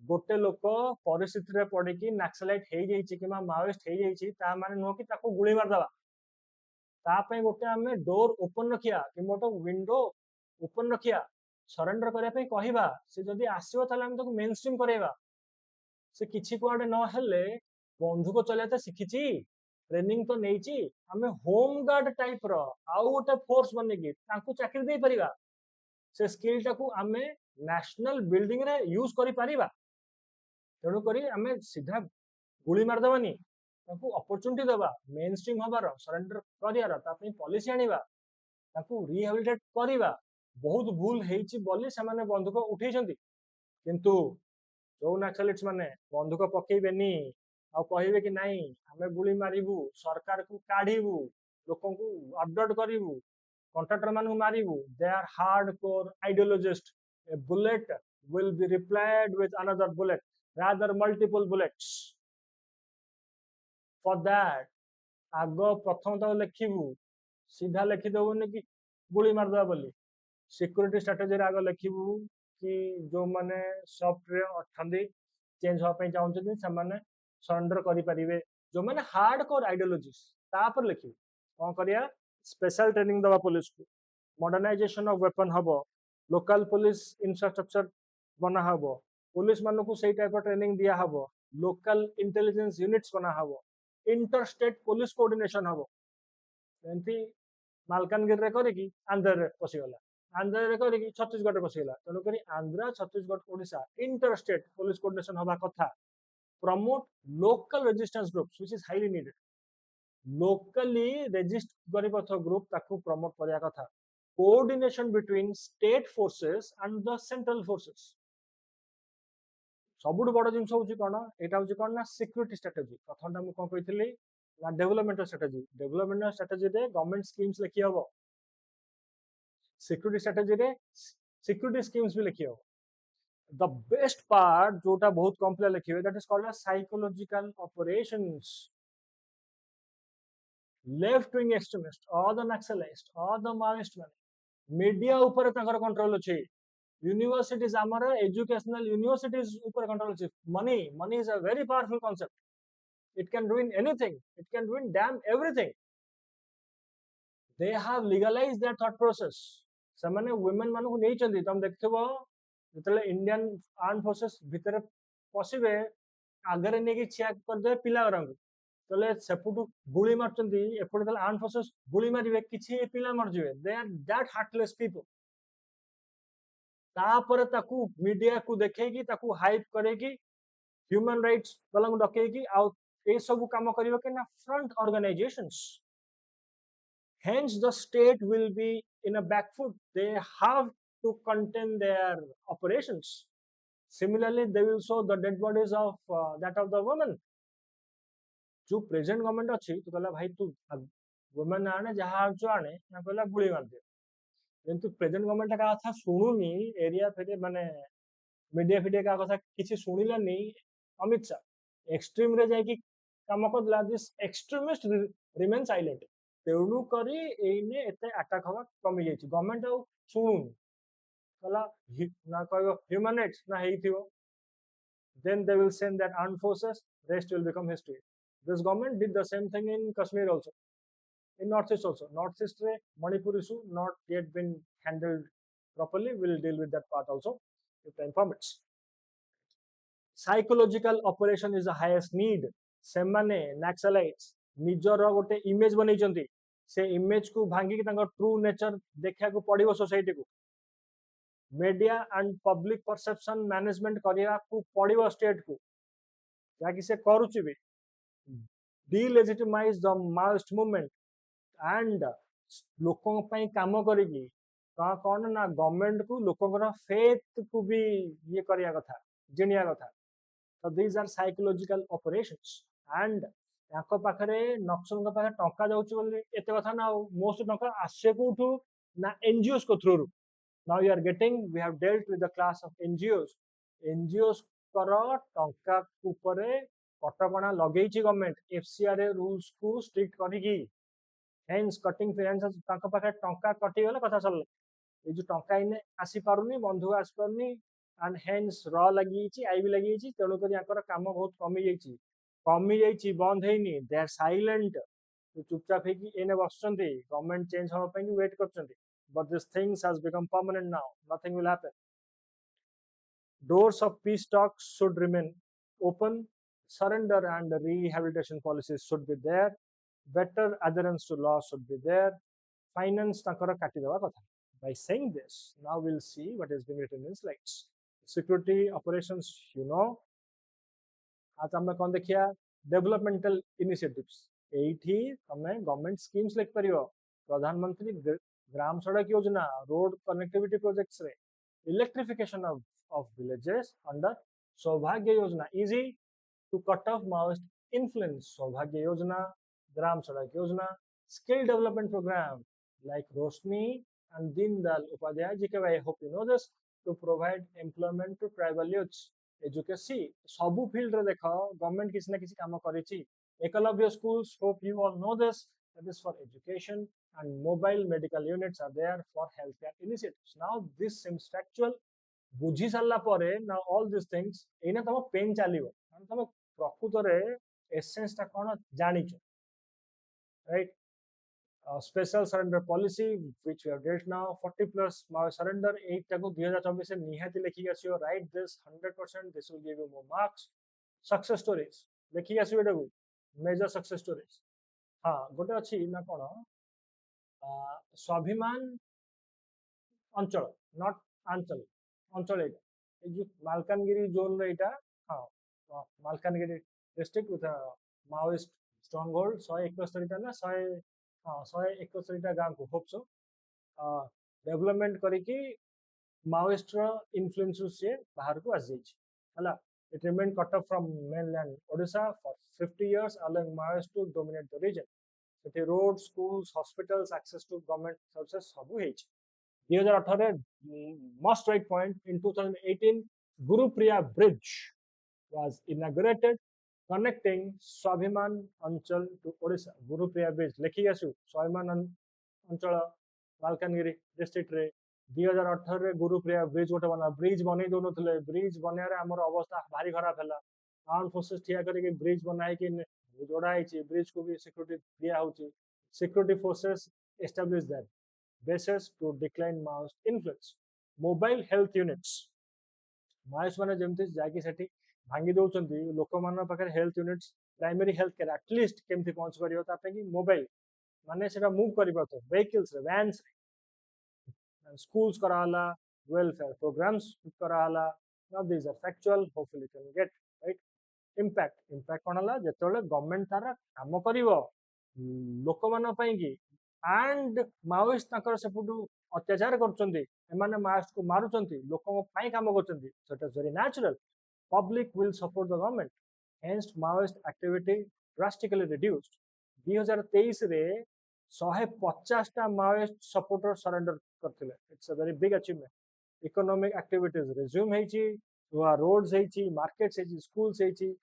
S1: गोटे लोक परिस्थिति रे पड़ी कि नक्सलाइट हो जाइए कि माओइस्ट हो जाइए ता माने नुह कि ताको गुली मारदवा तापे गोटे आमे डोर ओपन रखिया कि मोटो विंडो ओपन रखिया सरेंडर करने पे कहवा से जदि आसो ताले हम ताको मेन स्ट्रीम करेवा से किछि कुआडे न हेले बंधुक चलाते शिखिची ट्रेनिंग तो नहीं आमे होम गार्ड टाइप रो आउ गोटे फोर्स बनेगी तांको चाकरी दे परिबा से स्किल टाकू आमे नेशनल बिल्डिंग रे यूज करि परिबा तेणु करी आमे सीधा गुली मारदबानी ताकू अपॉर्चुनिटी दबा मेन स्ट्रीम हबार सरेंडर करियार तापई पॉलिसी आनिबा ताकू रिहेबिलिटेट करिबा बहुत भूल हेइची बोली से माने बंधुक उठेइछंती किंतु जो नक्सलिट्स माने बंधुक पकेइबेनी आ कहिबे कि नाही आमे गुली मारिबू सरकार को काढिबू लोकन को अपडेट करिबू कॉन्ट्रैक्टर मानू मारिबू they are hardcore ideologist a bullet will be replied with another bullet rather multiple bullets for that आग प्रथम तो लिखिबू सीधा लिखिदेबुनि कि गुली मारदे बोली सिक्योरिटी स्ट्रेटेजी आग लिखिबू कि जो माने सॉफ्टवेयर अच्छे चेंज होगा चाहते से सरेंडर करें जो मैंने हार्ड कोर आइडियोलॉजीज तापर लिखिबू कौन करिया स्पेशल ट्रेनिंग दवा पुलिस को मॉडर्नाइजेशन ऑफ वेपन हम लोकल पुलिस इंफ्रास्ट्रक्चर बना हम पुलिस मान को सही टाइप ट्रेनिंग दिया हम लोकल इंटेलिजेंस यूनिट्स बना हम इंटर स्टेट पुलिस कोऑर्डिनेशन हम एमती मालकानगिरी करके आंध्र पशिगला आंध्र करके छत्तीसगढ़ पशिगला तेणुक Andhra Chhattisgarh Odisha inter state police coordination हवा कथा promote local resistance groups which is highly needed locally resist कर ग्रुप ताकू प्रमोट करया कथा coordination between state forces and the central forces सबुठ बड़ जिन कौन यहाँ हूँ कौन ना सिक्यूरीटी स्ट्रेटेजी प्रथम मुझे कौन कही ना डेवलपमेंटल स्ट्रेटेजी रे गवर्नमेंट स्कीम्स लिखी हम सिक्यूरीटी स्ट्रेटेजी रे सिक्यूरीटी स्कीम्स भी लिखी हम द बेस्ट पार्ट जोटा बहुत कम पिला लिखे that is called psychological operations left wing extremist और द नक्सलिस्ट और द माओइस्ट माने मीडिया ऊपर तंकर कंट्रोल अछि यूनिवर्सिटीज आमर एजुकेशनल यूनिवर्सिटीज ऊपर कंट्रोल अछि money is a very powerful concept it can ruin anything it can ruin damn everything they have legalized their thought process ସେମାନେ women ମାନଙ୍କୁ ନେଇଛନ୍ତି ତମ ଦେଖିଥିବ ଯେତେବେଳେ इंडियन आर्म फोर्सेस भितर पशिबे आगरे नेकी छिया करदे पिला गरंगु तले सेपुटु गुली मारचंदी एपटे तले आर्म फोर्सेस गुली मारिबे किछि पिला मर जिवे they are that heartless people तापर ताकू मीडिया को देखेगी ताकू हाइप करेगी ह्यूमन राइट्स वाला डकेगी आ ए सब काम करिवे कि ना front organisations hence the state will be in a back foot they have to contain their operations similarly they will show the dead bodies of that of the women जो present government अच्छी तो कहला भाई तू women आने जहाँ आने ना कहला गुली मार दे किंतु प्रेजेंट गवर्नमेंट का कथा शुणुनी एरिया फेरे माने मीडिया फीडिया का कथा किसी शुणिलानी अमित शाह एक्सट्रीम रे जाई कि काम करला दिस एक्सट्रीमिस्ट रिमेन साइलेंट तेणु करी एने एते अटैक हवा कमी जाई गवर्नमेंट आ शुणुनी कहला ना कहबो ह्यूमन राइट्स ना हेइथिबो then they will send that armed forces rest will become history this government did the same thing in Kashmir also in northeast also northeast re Manipur issue not yet been handled properly we'll deal with that part also if time permits psychological operation is the highest need semane naxalites निजर गोटे image बनई से image को भांगी true nature देखा पड़ो society को media and public perception management करने को पड़ो स्टेट को जहाँकि से करुच्ची भी delegitimise the Maoist movement and लोकों पे काम करी कौन ना गवर्नमेंट को लोकों फेथ को भी ये करिया कथा जिणिया कथा तो these are psychological operations and याको पाखरे नक्सल पाखे टंका जाउची बोली एते कथा ना मोस्ट टंका आसे कोठू ना एनजीओस को through now you are getting we have dealt with the class of NGOs करो टंका ऊपरे कटकणा लगेइची गवर्नमेंट एफसीआर रूल्स को स्ट्रिक्ट करिगी हेंस कटिंग फाइनेंस तांका पाखे टंका कटि गले कथा सरले ए जो टंका इने आसी पारुनी बंधु आसी पारुनी and hence raw lagi I भी lagi तेणु करी आकर काम बहुत कमी जाइए बंद है दे आर साइलेंट चुपचाप है एने बसचंती गवर्नमेंट चेंज होगा पे wait करचंती but this things has become permanent now nothing will happen doors of peace talks should remain open surrender and rehabilitation policies should be there better adherence to law should be there finance takara kati deba katha by saying this now we'll see what is being written in slides security operations आज आम कौन देखिया developmental initiatives एठी तमे government schemes लिख परियो प्रधानमंत्री Gram Sadak Yojana road connectivity projects रे electrification of villages under Saubhagya Yojana easy to cut off Maoist influence Saubhagya Yojana Gram Sadak Yojana skill development program like Roshni and Deendayal Upadhyay ji I hope you know this to provide employment to tribal youths एजुकेसी सबु field रे देखो government किसी ना किसी काम करिछि Eklavya schools hope you all know this that is for education and mobile medical units are there for healthcare initiatives now this seems factual बुझी साला परे now all these things एना तम पेन चलिबो कारण तम प्रकृत रे एसेंस ता कोन जानिछो right special surrender policy which we have dealt now 40 plus surrender 8 taku 2024 se nihati lekhi asio write this 100% this will give you more marks success stories lekhi asio edaku major success stories ha gote achi na kono स्वाभिमान अंचल not अंचल अंचल एटा जो Malkangiri zone रे एटा हां Malkangiri district with Maoist strong hold 171 टा ना 100 हाँ 171 टा गांव को होप सो डेवलपमेंट करिकी माओइस्ट रो इन्फ्लुएंस से बाहर को आस जाइछ हला it remained cut off from mainland Odisha for 50 years allowing Maoists to dominate the region. So roads, schools, hospitals, access to government services sabu heich. 2018 must right point in 2018 Gurupriya Bridge was inaugurated connecting Swabhiman Anchal to Odisha. Gurupriya Bridge lekhi asu Swabhiman Anchal Malkangiri district रे 2018 रे Gurupriya bridge गोटे बना bridge बनै दोनो थले bridge बने रे हमर अवस्था भारी खराब हैला आर्म फोर्सेस ठिया करे के ब्रिज बनाई के जोड़ा है ब्रिज को भी सिक्योरिटी दिया होची security forces establish that basis to decline Maoist influence mobile health units Maoist माने जेमति जाकी सेठी भांगी दउचंती लोक मान पाखर health units primary health care at least केमति पहुंच परियो ता पे कि मोबाइल माने सेटा मूव करि पातो व्हीकल्स रे वैन्स schools कराला welfare programs कराला now these are factual hopefully you can get right impact कोनला जेतोले गवर्नमेंट तारा काम करिवो लोक मान पई कि and माओइस्ट ताकर सेपुटु अत्याचार करचंती एमाने माओइस्ट को मारुचंती लोक पई काम करचंती so it is very natural public will support the government hence maoist activity drastically reduced 2023 रे 150 टा माओइस्ट सपोर्टर सरेंडर करथिले it's a very big achievement economic activities resume हेची रोड्स हेची मार्केट्स हेची स्कूल्स हेची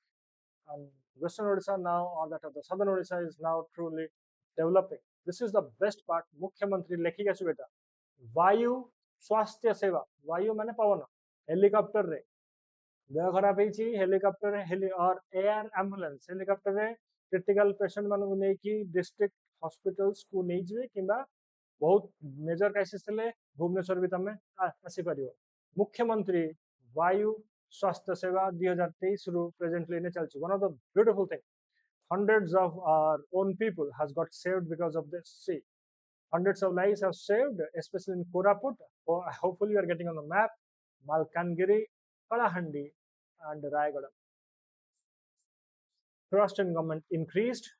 S1: and western Odisha now or that of the southern Odisha is now truly developing this is the best part मुख्यमंत्री लेखि गसु बेटा वायु स्वास्थ्य सेवा वायु माने पवन हेलीकॉप्टर रे देह खराब हेची हेलीकॉप्टर हेली और एयर एम्बुलेंस हेलीकॉप्टर रे क्रिटिकल पेशेंट मानू नै कि डिस्ट्रिक्ट हॉस्पिटल्स को नै जवे किबा बहुत मेजर क्राइसिस ले भुवनेश्वर भी तमे आसी परियो मुख्यमंत्री वायु स्वास्थ्य सेवा 2023 रु प्रेजेंटली ने चलछि one of the beautiful thing hundreds of our own people has got saved because of this see hundreds of lives have saved especially in Koraput hopefully you are getting on the map Malkangiri Kalahandi and Rayagada trust in government increased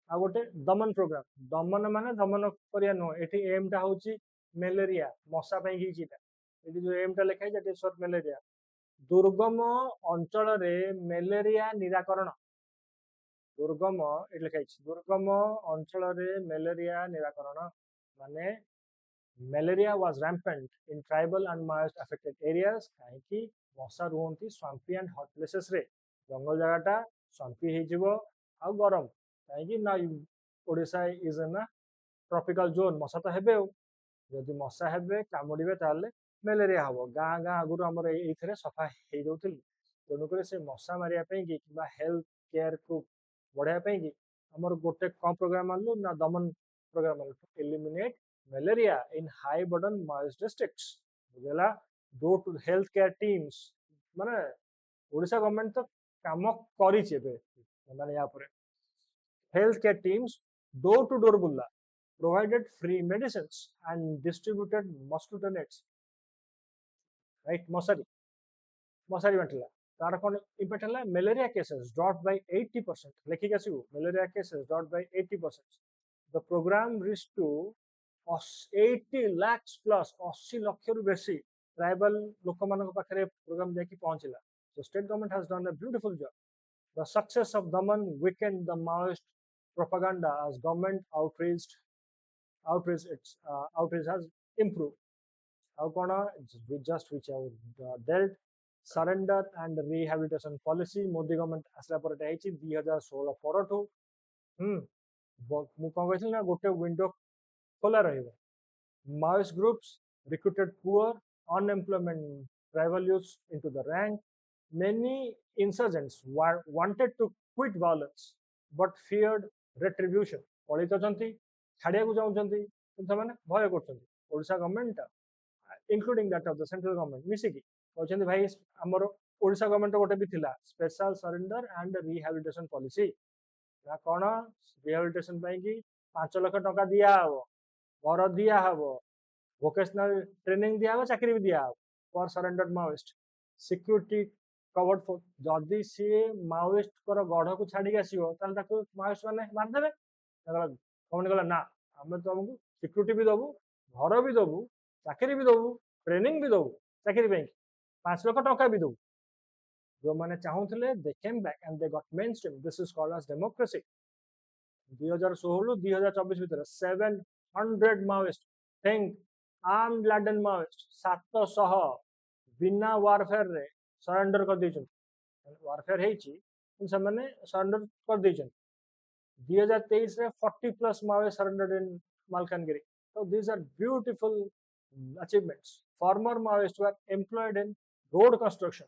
S1: आ गोटे दमन programme दमन माने दमन करिया no एठी M टा होची malaria मशा पई की चीटा एठी जो एम टा लिखाई दैट इज फॉर मलेरिया दुर्गम अंचल रे मलेरिया निराकरण दुर्गम एठी लिखाई दुर्गम अंचल रे मलेरिया निराकरण माने malaria was rampant in tribal and Maoist affected areas काहे कि मशा रुहंती स्वाम्पी एंड हॉट प्लेसेस रे जंगल जगाटा स्वाम्पी हे जिवो आ गरम काहे कि ना Odisha is in tropical zone मशा तो हेबे जदि मशा हेबे कामुडीबे ताले ମ୍ୟାଲେରିଆ ହବ ଗାଁ ଗାଁ ଆଗରୁ ଆମର ଏଇଥିରେ ସଫା ହେଇଯାଉଥିଲି ତେଣୁକରି ସେ ମଶା ମାରିବା ପାଇଁ କି କିମ୍ବା ହେଲ୍ଥ କେୟାରକୁ ବଢ଼ାଇବା ପାଇଁ କି ଆମର ଗୋଟେ କମ୍ ପ୍ରୋଗ୍ରାମ ଆଣିଲୁ ନା ଦମନ ପ୍ରୋଗ୍ରାମ ଆଣିଲୁ eliminate malaria in high burden mild districts ବୁଝିଲା door to health care teams ମାନେ ଓଡ଼ିଶା ଗଭର୍ଣ୍ଣମେଣ୍ଟ ତ କାମ କରିଛି ଏବେ ମାନେ ୟା ଉପରେ health care teams door to door bulla provided free medicines and distributed mosquito nets right mosari bantila तार कौन इम्पैक्ट है मलेरिया केसेस ड्रॉप बाय 80% लेखिक आसू malaria cases drop by 80% the program reach to 80 lakhs plus 80 लक्ष रु बेसी tribal लोक मानक पाखरे प्रोग्राम जाकी पहुंचला so state government has done a beautiful job the success of Daman weakened the Maoist propaganda as government outreach has improved. How can just which have dealt surrender and rehabilitation policy Modi government ଆସିଲା ପରେ ଏଟା ହେଇଛି 2016 ପରଠୁ ମୁଁ କଣ କହିଥିଲି ନା ଗୋଟେ ୱିଣ୍ଡୋ ଖୋଲା ରହିବ Maoist groups recruited poor unemployment tribal youths into the rank many insurgents wanted to quit violence but feared retribution ପଳିତ ଅଛନ୍ତି ଛାଡ଼ିବାକୁ ଚାହୁଁଛନ୍ତି କିନ୍ତୁ ସେମାନେ ଭୟ କରୁଛନ୍ତି Odisha government including that of the central government ମିଶିକି କହୁଛନ୍ତି ଭାଇ ଆମର ଓଡ଼ିଶା ଗଭର୍ଣ୍ଣମେଣ୍ଟ ଗୋଟେ ବି ଥିଲା special surrender and rehabilitation policy ନା କ'ଣ ରିହାବିଲିଟେସନ ପାଇଁ କି 5 ଲକ୍ଷ ଟଙ୍କା ଦିଆହବ ଘର ଦିଆହବ ଭୋକେସନାଲ ଟ୍ରେନିଂ ଦିଆହବ ଚାକିରି ବି ଦିଆହବ ଫର surrender Maoist security covered force ଯଦି ସିଏ ମାଓଇଷ୍ଟଙ୍କର ଗଢ଼କୁ ଛାଡ଼ିକି ଆସିବ ତାହେଲେ ତାକୁ ମାଓଇଷ୍ଟ ମାନେ ମାରିଦେବେ ଗଭର୍ଣ୍ଣମେଣ୍ଟ କହିଲା ନା ଆମେ ତମକୁ ସିକ୍ୟୁରିଟି ବି ଦବୁ ଘର ବି ଦବୁ ଚାକିରି ବି ଦବୁ ଟ୍ରେନିଂ ବି ଦବୁ ଚାକିରି ପାଇଁ 5 ଲକ୍ଷ ଟଙ୍କା ବି ଦବୁ ଯୋଉମାନେ ଚାହୁଁଥିଲେ ଦେ କେମ୍ back and they got main stream this is called as democracy 2016 2024 ଭିତରେ 700 Maoist think arm Laden Maoist 700 बिना वारफेयर रे सरेंडर कर दी वारफेयर है सरेंडर कर दी 2023 रे 40 plus Maoist surrender in Malkangiri so these are beautiful achievements former maoists were employed in road construction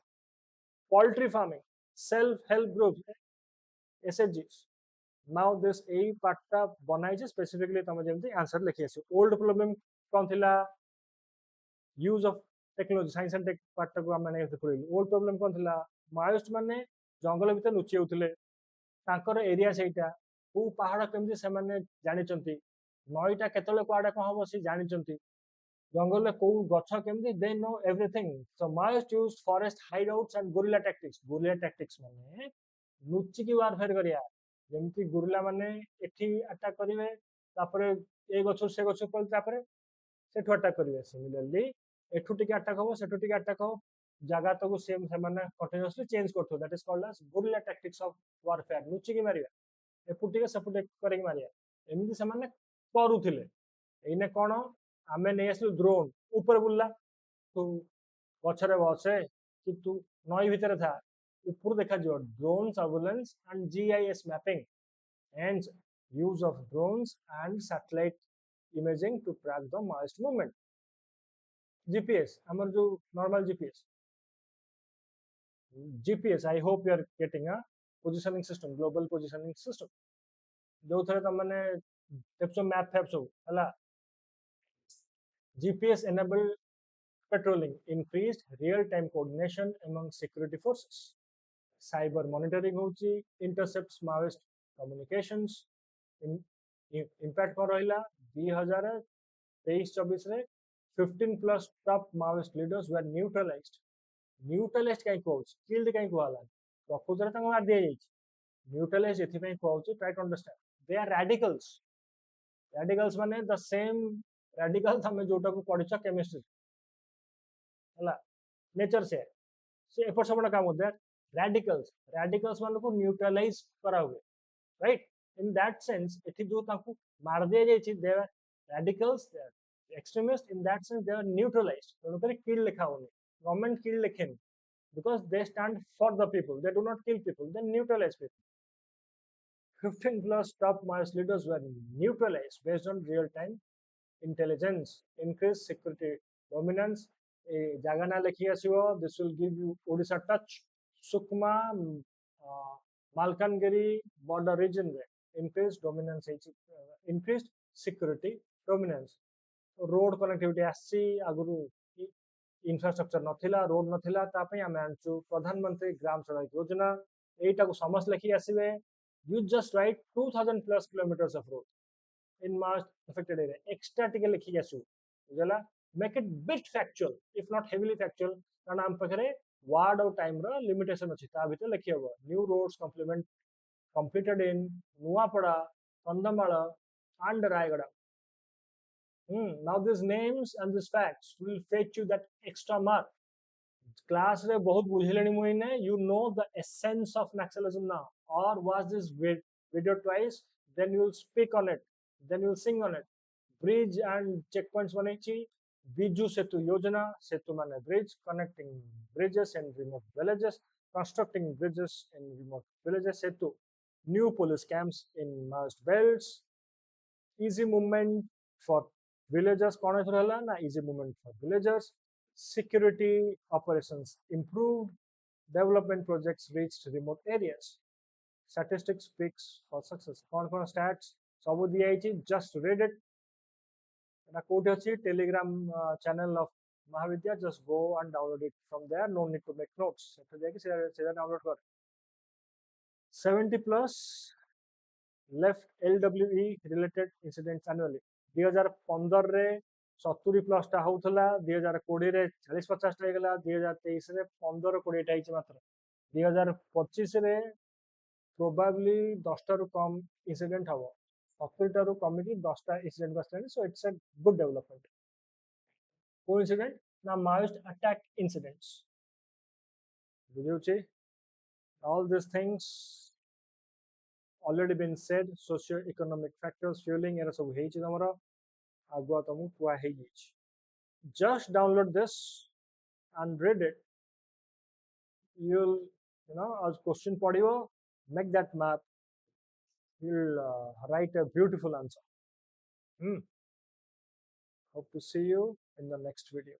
S1: poultry farming self help groups SHGs now this a पार्टा बनाई छे specifically तमे जेमती answer लिखि आसी ओल्ड प्रॉब्लम कौन थिला use of technology science and tech पार्टा को हमने देखुली ओल्ड प्रॉब्लम कौन थिला माओइस्ट माने जंगल भीतर लुचि होउथिले तांकर एरिया सेटा को पहाड़ केमती से माने जानि चंती नईटा केतले कुआडा को हबो से जानि चंती जंगल में को गछ केमती they know everything so Maoist used forest hideouts and guerrilla tactics माने लुचि की वारफेयर करिया जेमती गुरिल्ला माने एठी अटैक करिवे तापरे ए गछ से गछ पल तापरे सेठु अटैक करिवे सिमिलरली एठु टिके अटैक हो सेठु टिके अटैक हो जगह तो सेम से माने कंटीन्यूअसली चेंज करथो that is called as guerrilla tactics of warfare लुचि की मारिया एपुटिके सेपुटे करेक मारिया एमिति से माने करूथिले एने कोन आमे नै आसलु ड्रोन ऊपर बुल्ला तो गछरे बसे कि तू नई भीतर था ऊपर देखा जो drone surveillance and GIS mapping and use of drones and satellite imaging to track the Maoist movement. GPS, our जो normal GPS, I hope you are getting a positioning system, global positioning system. जो थे तमने देखो map fap सब हला GPS enabled patrolling, increased real-time coordination among security forces. Cyber monitoring होची, intercepts Maoist communications, impact कर रहिला 2023-24 रे 15 plus top Maoist leaders were neutralized. Neutralized कहीं कोच, killed कहीं को आला. प्रकृतर तंग मार दिया जाइछ. Neutralized एथि ପାଇଁ coach, try to understand. They are radicals. Radicals माने the same radical हमें जोटा को पढ़िछ केमिस्ट्री. हला नेचर से एपर सब काम होता है radicals मान को न्यूट्रलाइज करा हुए right in that sense एथि जो ताकू मार दिया जाइछि they are radicals they are extremists in that sense they are neutralized तेणु करी kill लिखा होने government kill लिखेन because they stand for the people they do not kill people they neutralize people 15 plus top Maoist leaders were neutralized based on real time intelligence increased security dominance ए जगह ना लिखी आसीबो this will give you Odisha touch Sukma Malkangiri border region रे increased dominance increased security dominance road connectivity आसी आगुरु infrastructure नथिला road नथिला तापई आमे आनचु प्रधानमंत्री ग्राम सड़क योजना एटा को समस्त लिखि आसीबे you just write 2000 plus kilometres of road in most affected area. Extra टिके लिखी आसु बुझला make it bit factual if not heavily factual कारण आम पाखरे word और time रो limitation अछि ता भितर लिखि हबो new roads completed in Nuapada कंदमाला and Rayagada now these names and these facts will fetch you that extra mark class रे बहुत बुझिलेनी मुइने you know the essence of Naxalism now or watch this video twice then you will speak on it then you will sing on it bridge and checkpoints बनैछि Biju Setu Yojana Setu mane bridge connecting bridges in remote villages constructing bridges in remote villages Setu new police camps in merged belts easy movement for villagers कौन रहला ना easy movement for villagers security operations improved development projects reached remote areas statistics speaks for success कौन stats सब दिया just read it एटा कोठी अछि Telegram channel of Mahavidya just go and download it from there no need to make notes सेटा जाके सेटा download कर 70 plus left LWE related incidents annually 2015 रे 70 प्लस टा होउथला 2020 रे 40 50 टा हेगला 2023 रे 15 20 टा हिच मात्र 2025 रे प्रोबेबली 10 टा रु कम इंसिडेंट हबो 70 टा रु कमिटी 10 टा इंसिडेंट बसलानी so it's a good development coincident na Maoist attack incidents बुझुची all these things already been said socio-economic factors fueling era सब हेछि हमर आगुआ तुम कुआ हेछि just download this and read it you'll as question पढ़िबो make that map you'll write a beautiful answer hope to see you in the next video